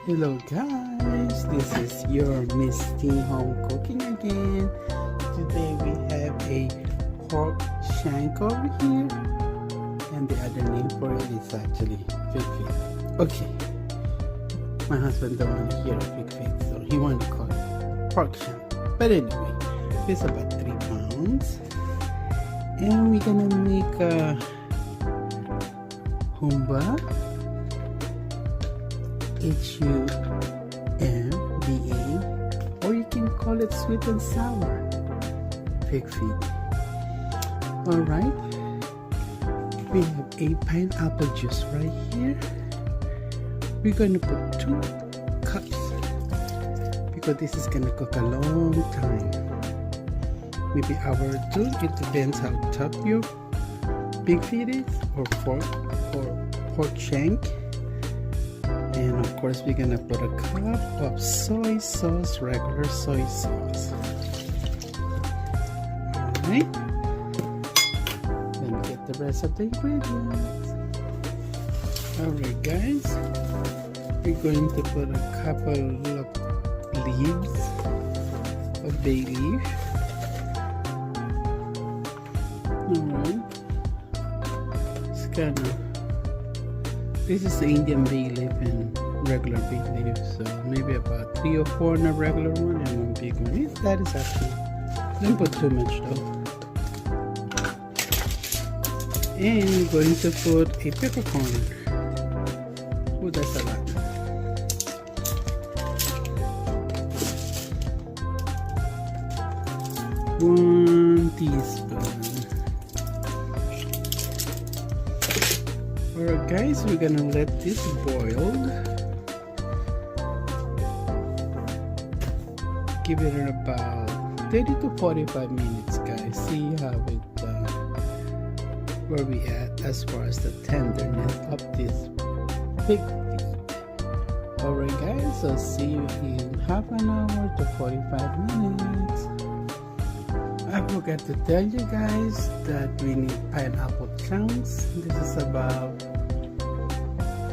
Hello guys, this is your Misty Home Cooking again. Today we have a pork shank over here, and the other name for it is actually pig feet. Okay, my husband don't want to hear pig feet, so he wanted to call it pork shank. But anyway, it's about 3 pounds, and we're gonna make a Humba. Humba, or you can call it sweet and sour pig feet. Alright, we have a pineapple juice right here. We're going to put 2 cups because this is going to cook a long time, maybe hour or 2. It depends how tough your pig feet is, or pork shank. And of course we're gonna put a cup of soy sauce, regular soy sauce. Alright, let me get the rest of the ingredients. Alright guys, we're going to put a couple of leaves of Bayleaf. Alright, it's this is the Indian Bayleaf and regular Bayleaf, so maybe about 3 or 4 in a regular one and 1 big one. That is actually, don't put too much though. And we're going to put a peppercorn. Oh, that's a lot. One teaspoon. Alright guys, we're gonna let this boil. Give it about 30 to 45 minutes guys. See how it where we at as far as the tenderness of this pig feet. Alright guys, so see you in half an hour to 45 minutes. I forgot to tell you guys that we need pineapple chunks. This is about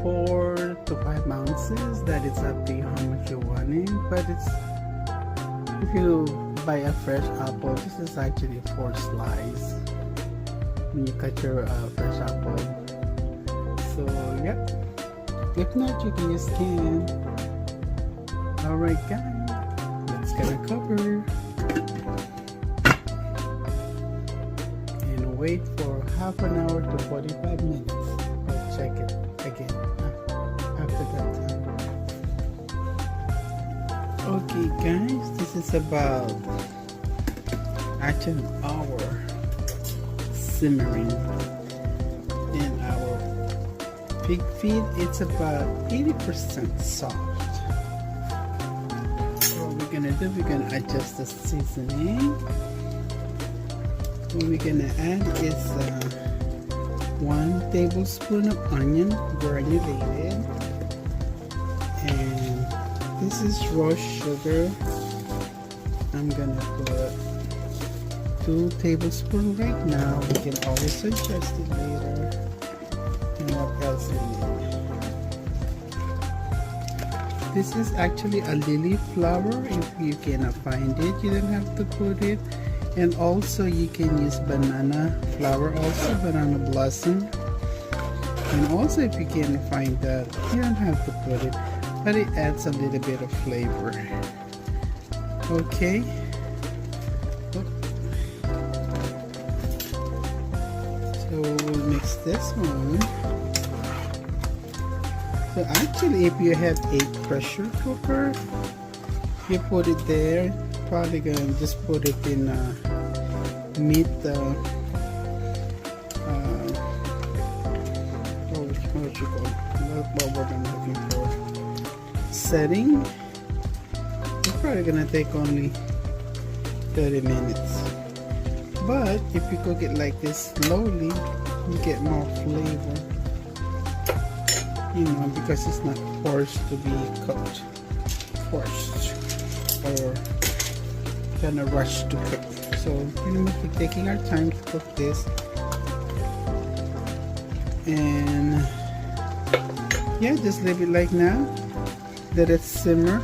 4 to 5 ounces. That is up to you how much you want it. But it's, if you buy a fresh apple, this is actually 4 slices when you cut your fresh apple. So yeah, if not, you can use can. Alright guys, let's get a cover. Wait for half an hour to 45 minutes. We'll check it again after that time. Okay guys, this is about actually an hour simmering in our pig feet. It's about 80% soft. So what we're gonna do, we're gonna adjust the seasoning. What we're gonna add is 1 tablespoon of onion granulated, and this is raw sugar. I'm gonna put 2 tablespoons right now. We can always adjust it later. And what else we need? This is actually a lily flower. If you cannot find it, you don't have to put it. And also you can use banana flower, also banana blossom. And also if you can find that, you don't have to put it, but it adds a little bit of flavor. Okay. So we'll mix this one. So actually if you have a pressure cooker, you put it there. Probably gonna just put it in meat what I'm looking for setting. It's probably gonna take only 30 minutes, but if you cook it like this slowly, you get more flavor, you know, because it's not forced to be cooked, or kind of rush to cook. So pretty much we're taking our time to cook this, and yeah, just leave it like now. let it simmer.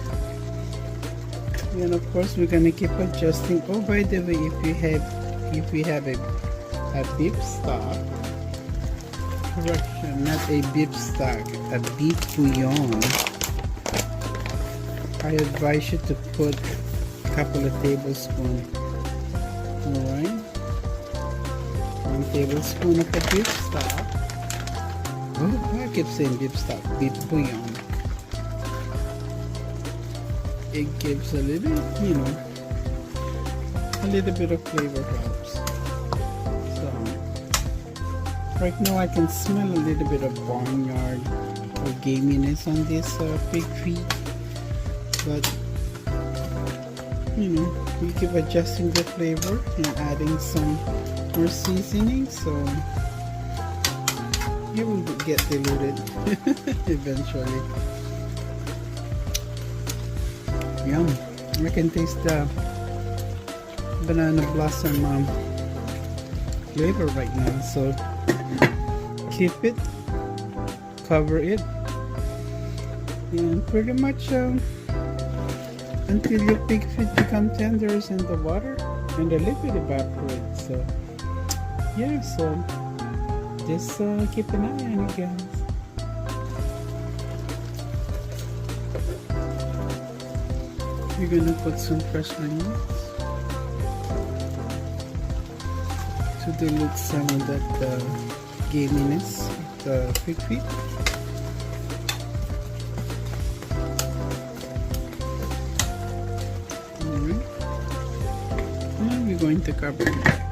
And of course we're gonna keep adjusting. Oh, by the way, if you have a beef stock, correction, not a beef stock, a beef bouillon, I advise you to put a couple of tablespoons. Alright, 1 tablespoon of the beef stock. Oh, I keep saying beef stock, beef bouillon. It gives a little, you know, a little bit of flavor helps. So right now I can smell a little bit of barnyard or gaminess on this pig feet, but you know, we keep adjusting the flavor and adding some more seasoning, so it will get diluted eventually. Yum. I can taste the banana blossom flavor right now, so keep it, cover it, and pretty much until your pig feet become tender in the water and the liquid evaporates. So yeah, so just keep an eye on it, guys. You're gonna put some fresh onions to dilute some of that gaminess of the pig feet. Alright, now we're going to cover it back.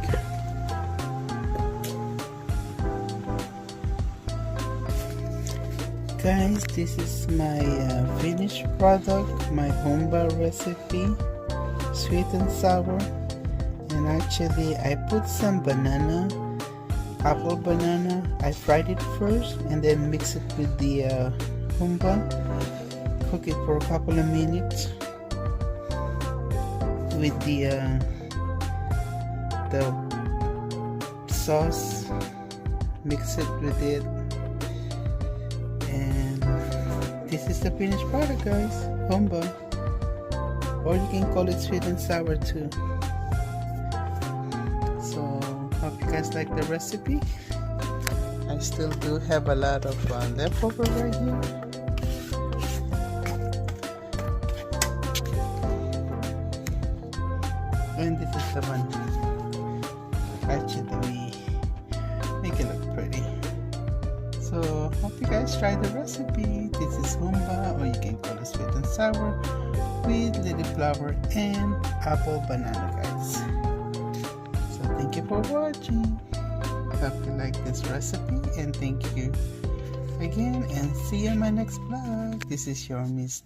Guys, this is my finished product, my Humba recipe, sweet and sour. And actually I put some banana, apple banana. I fried it first and then mix it with the Humba, cook it for a couple of minutes with the sauce, mix it with it. This is the finished product, guys. Humba, or you can call it sweet and sour too. So hope you guys like the recipe. I still do have a lot of leftover right here. And this is the one. Actually, we make it look pretty. So hope you guys try the recipe. This is Humba, or you can call it sweet and sour, with lily flower and apple banana, guys. So thank you for watching. Hope you like this recipe, and thank you again, and see you in my next vlog. This is your Miss